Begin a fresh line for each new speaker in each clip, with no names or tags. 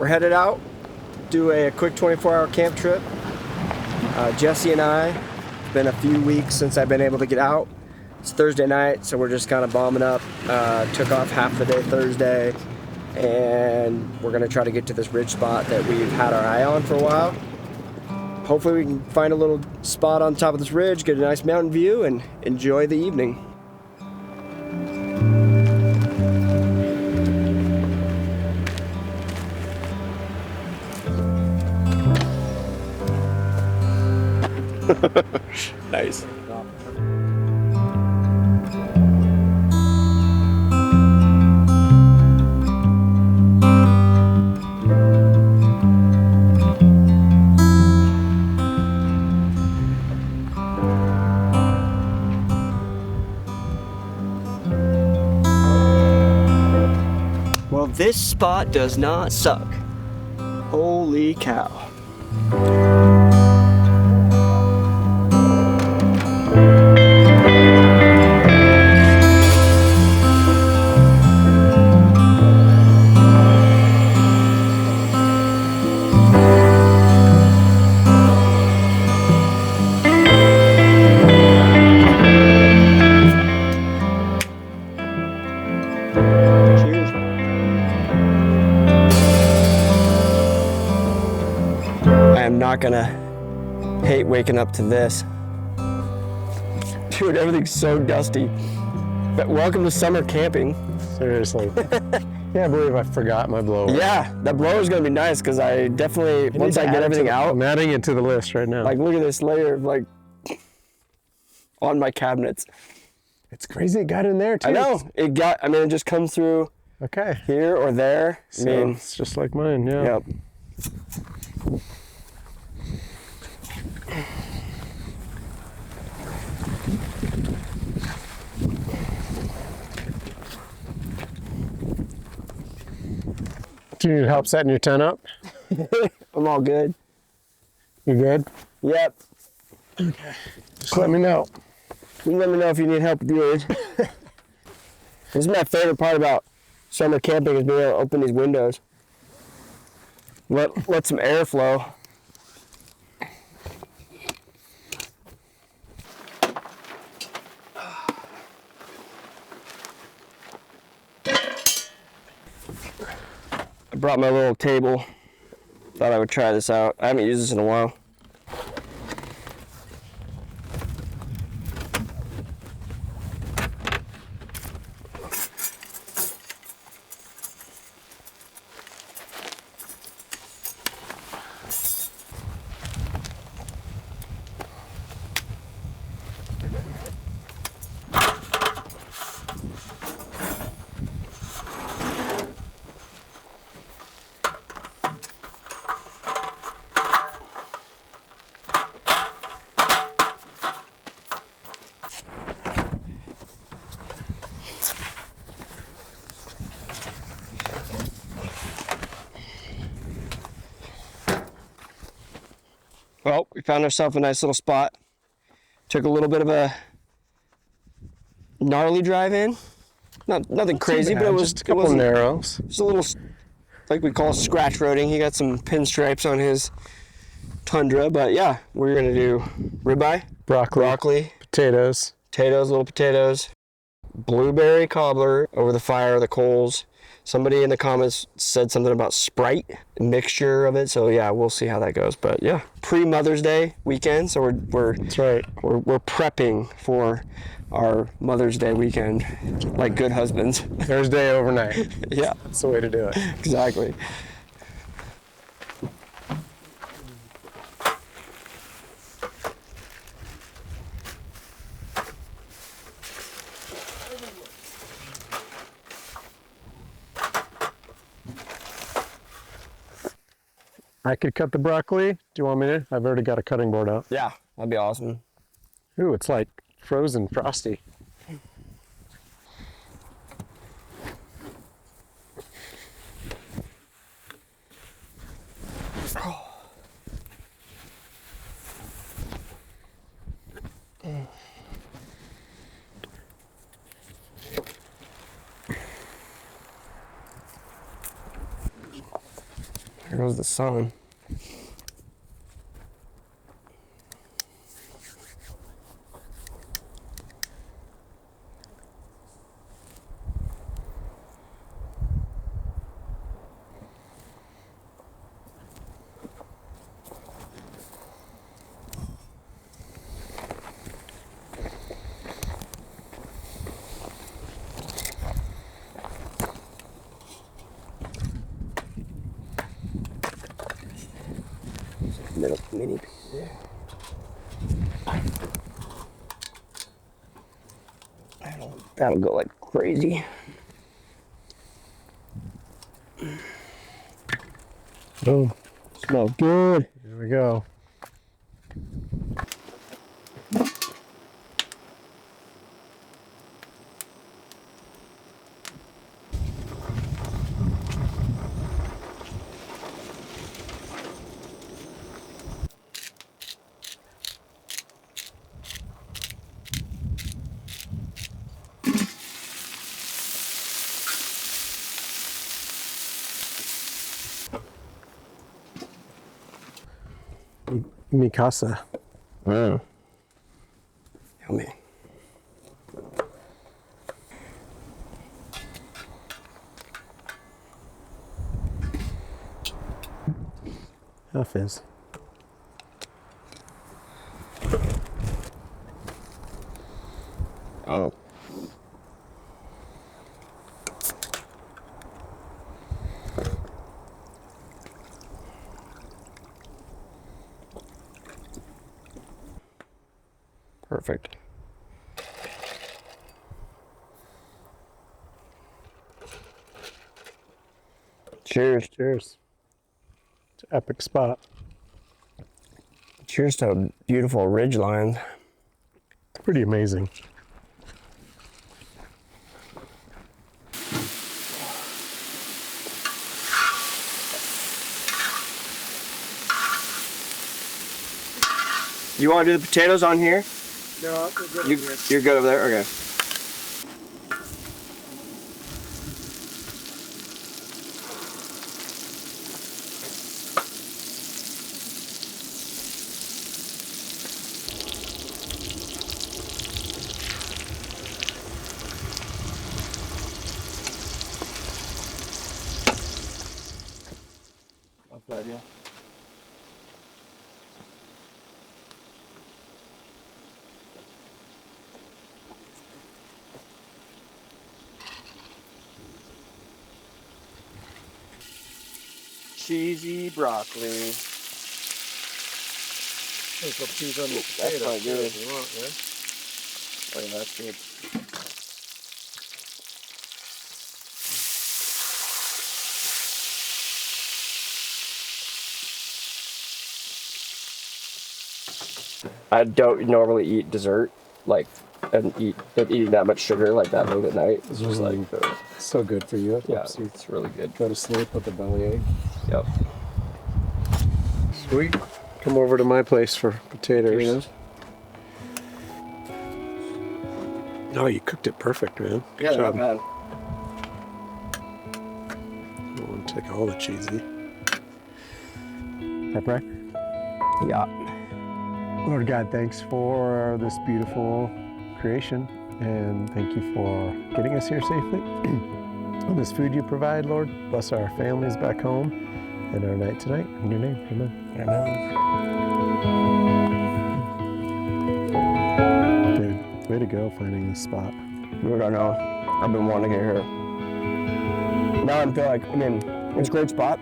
we're headed out, do a quick 24-hour camp trip. Jesse and I, it's been a few weeks since I've been able to get out. It's Thursday night, so we're just kind of bombing up. Took off half the day Thursday, and we're gonna try to get to this ridge spot that we've had our eye on for a while. Hopefully we can find a little spot on top of this ridge, get a nice mountain view, and enjoy the evening. Nice. Well, this spot does not suck. Holy cow. Not gonna hate waking up to this. Dude, everything's so dusty. But welcome to summer camping.
Seriously. Yeah, I believe I forgot my blower.
Yeah, that blower is gonna be nice because I definitely, once I get everything out.
I'm adding it to the list right now.
Like, look at this layer of like on my cabinets.
It's crazy it got in there too.
I know, it just comes through here or there.
So it's just like mine, yeah.
Yep.
Do you need help setting your tent up?
I'm all good.
You good?
Yep.
Okay. Just let me know.
You can let me know if you need help with yours. This is my favorite part about summer camping, is being able to open these windows. Let some air flow. I brought my little table. Thought I would try this out. I haven't used this in a while. Well, we found ourselves a nice little spot. Took a little bit of a gnarly drive in. Nothing crazy, but it was
just a couple narrows.
Just a little, like we call scratch roading. He got some pinstripes on his Tundra, but yeah, we're gonna do ribeye, broccoli,
potatoes,
little potatoes, blueberry cobbler over the fire, the coals. Somebody in the comments said something about Sprite, a mixture of it. So yeah, we'll see how that goes. But yeah, pre-Mother's Day weekend. So
That's right.
We're prepping for our Mother's Day weekend like good husbands.
Thursday overnight.
Yeah,
that's the way to do it.
Exactly.
I could cut the broccoli. Do you want me to? I've already got a cutting board out.
Yeah, that'd be awesome.
Ooh, it's like frozen frosty.
goes the sun. Little mini piece there. That'll go like crazy.
Boom.
Smells good.
Here we go. Mikasa.
Mm. Yummy.
How fizz.
Oh. Perfect. Cheers.
Cheers. It's an epic spot.
Cheers to beautiful ridge lines.
It's pretty amazing.
You want to do the potatoes on here?
No, I'll go get
You're good over there? Okay. Idea. Cheesy broccoli.
Put cheese on the
That's
potato
probably good.
if you want, yeah?
Oh yeah, that's good. I don't normally eat dessert, like, and eating that much sugar like that late at night. It's just like,
So good for you. It
yeah,
helps you
it's really good.
go to sleep with a bellyache.
Yep.
Sweet. Come over to my place for potatoes. No, you cooked it perfect, man. Good job.
Not bad.
I want to take all the cheesy. Pepper.
Yeah.
Lord God, thanks for this beautiful creation, and thank you for getting us here safely. On this food you provide, Lord, bless our families back home and our night tonight. In your name, amen.
Amen.
Dude, way to go finding this spot.
Dude, I know. I've been wanting to get here. Now I feel like, I mean, it's a great spot.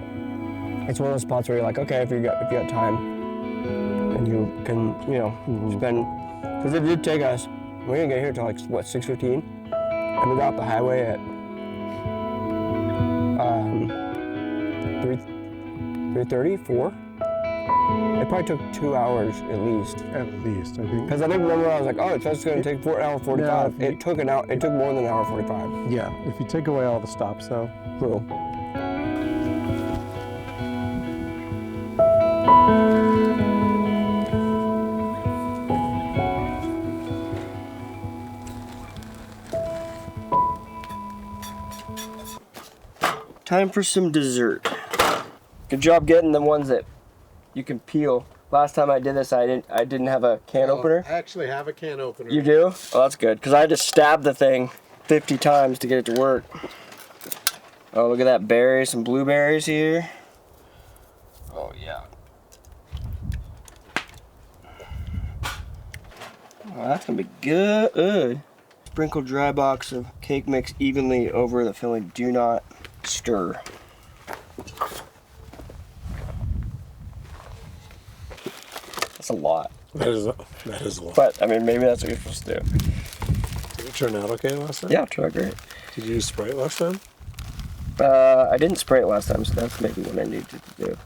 It's one of those spots where you're like, okay, if you got time, and you can, you know, spend, because it did take us, we didn't get here till like, what, 6:15? And we got off the highway at 3:30, 4? It probably took 2 hours at least.
At least, I think.
Because I think remember I was like, oh, it's just going to take 4 hours 45.
No,
It took an hour. It took more than an hour 45.
Yeah, if you take away all the stops, though.
True. Time for some dessert.
Good job getting the ones that you can peel. Last time I did this, I didn't have a can opener.
I actually have a can opener.
You do? Oh, that's good. Because I had to stab the thing 50 times to get it to work. Oh, look at that berry. Some blueberries here. Oh, yeah. Oh, that's going to be good. Sprinkle dry box of cake mix evenly over the filling. Do not stir. That's a lot.
That is a lot.
But, I mean, maybe that's what you're supposed to do.
Did it turn out okay last time?
Yeah, it turned out great.
Did you use Sprite last time?
I didn't spray it last time, so that's maybe what I need to do.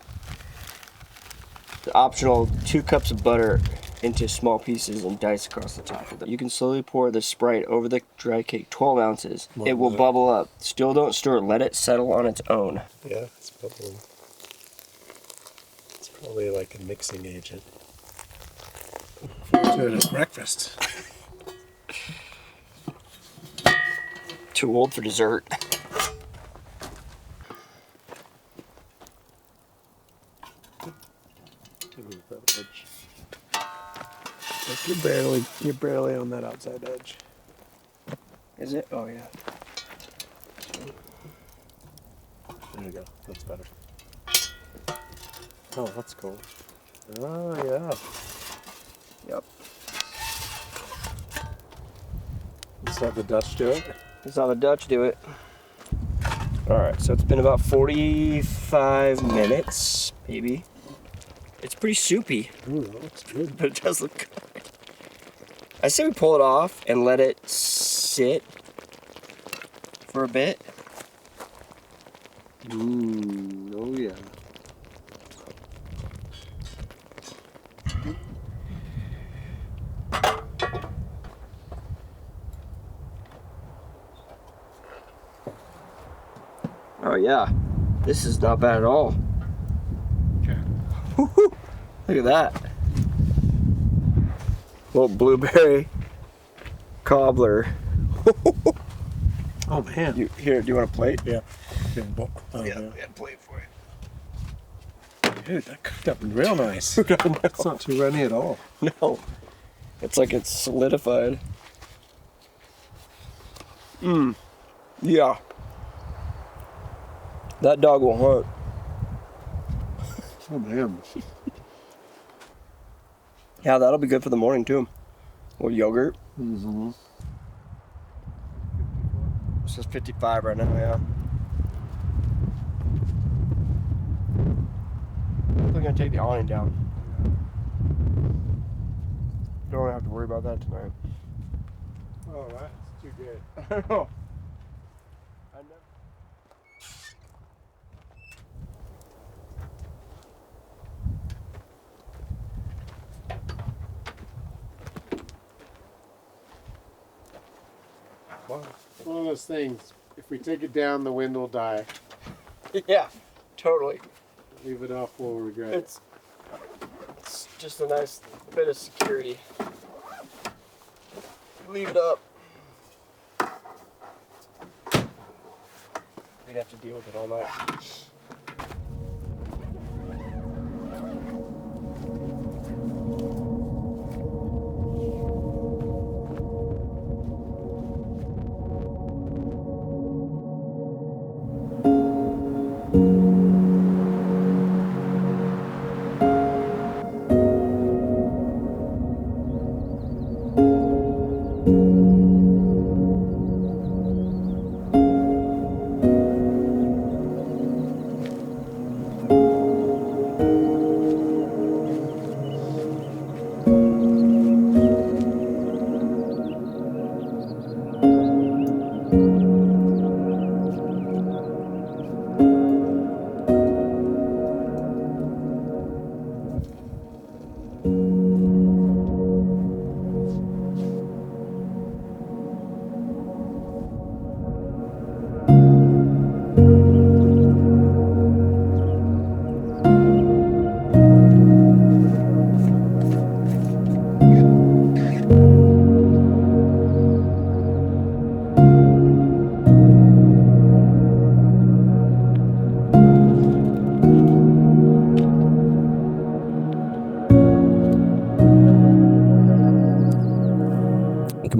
The optional 2 cups of butter into small pieces and dice across the top of them. You can slowly pour the Sprite over the dry cake, 12 ounces. It will bubble up. Still don't stir, let it settle on its own.
Yeah, it's bubbling. It's probably like a mixing agent. Do it at breakfast.
Too old for dessert.
You're barely on that outside edge.
Is it? Oh, yeah.
There you go. That's better. Oh, that's cool. Oh, yeah.
Yep.
Let's have the Dutch do it.
Let's have the Dutch do it. Alright, so it's been about 45 minutes, maybe. It's pretty soupy.
Ooh, that looks good.
But it does look good. I say we pull it off and let it sit for a bit.
Ooh, oh yeah.
Oh yeah, this is not bad at all.
Okay.
Look at that. Little blueberry cobbler.
Oh man.
Do you want a plate?
Yeah.
Yeah, plate for you.
Dude, that cooked up real nice. It's not too runny at all.
No. It's like it's solidified. Yeah. That dog will hunt.
Oh man.
Yeah, that'll be good for the morning too. Or yogurt.
Mm-hmm.
It says 55 right now, yeah. We're gonna take the awning down. Don't have to worry about that tonight.
Oh, that's too good.
I know.
It's one of those things. If we take it down, the wind will die.
Yeah, totally.
Leave it off, we'll regret it.
It's just a nice bit of security. Leave it up. We'd have to deal with it all night.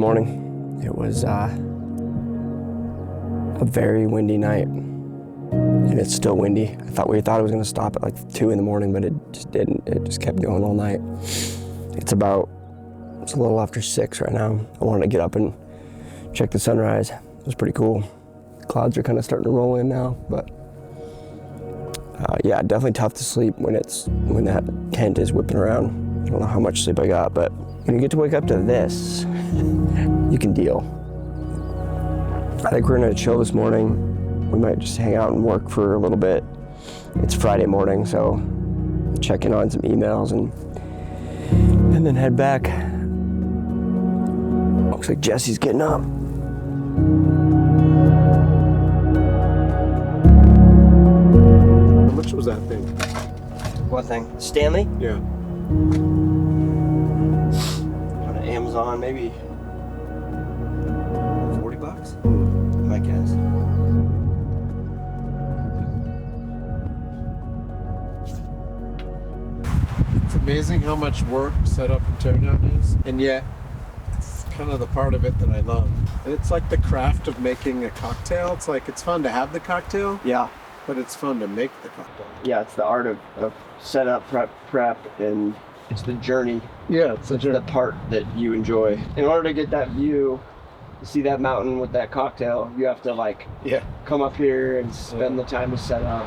morning. It was a very windy night, and it's still windy. We thought it was gonna stop at like 2 in the morning, but it just didn't. It just kept going all night. It's a little after 6 right now. I wanted to get up and check the sunrise. It was pretty cool. Clouds are kind of starting to roll in now, but yeah, definitely tough to sleep when that tent is whipping around. I don't know how much sleep I got, but when you get to wake up to this, you can deal. I think we're gonna chill this morning. We might just hang out and work for a little bit. It's Friday morning, so check in on some emails and then head back. Looks like Jesse's getting up.
How much was that thing?
What thing? Stanley?
Yeah.
On Amazon, maybe $40, I guess.
It's amazing how much work setup and teardown is, and yet it's kind of the part of it that I love. And it's like the craft of making a cocktail. It's fun to have the cocktail,
Yeah.
but it's fun to make the cocktail.
Yeah, it's the art of setup, prep, and it's the journey.
Yeah, it's
The part that you enjoy. In order to get that view, to see that mountain with that cocktail, you have to
yeah.
come up here and spend the time to set up.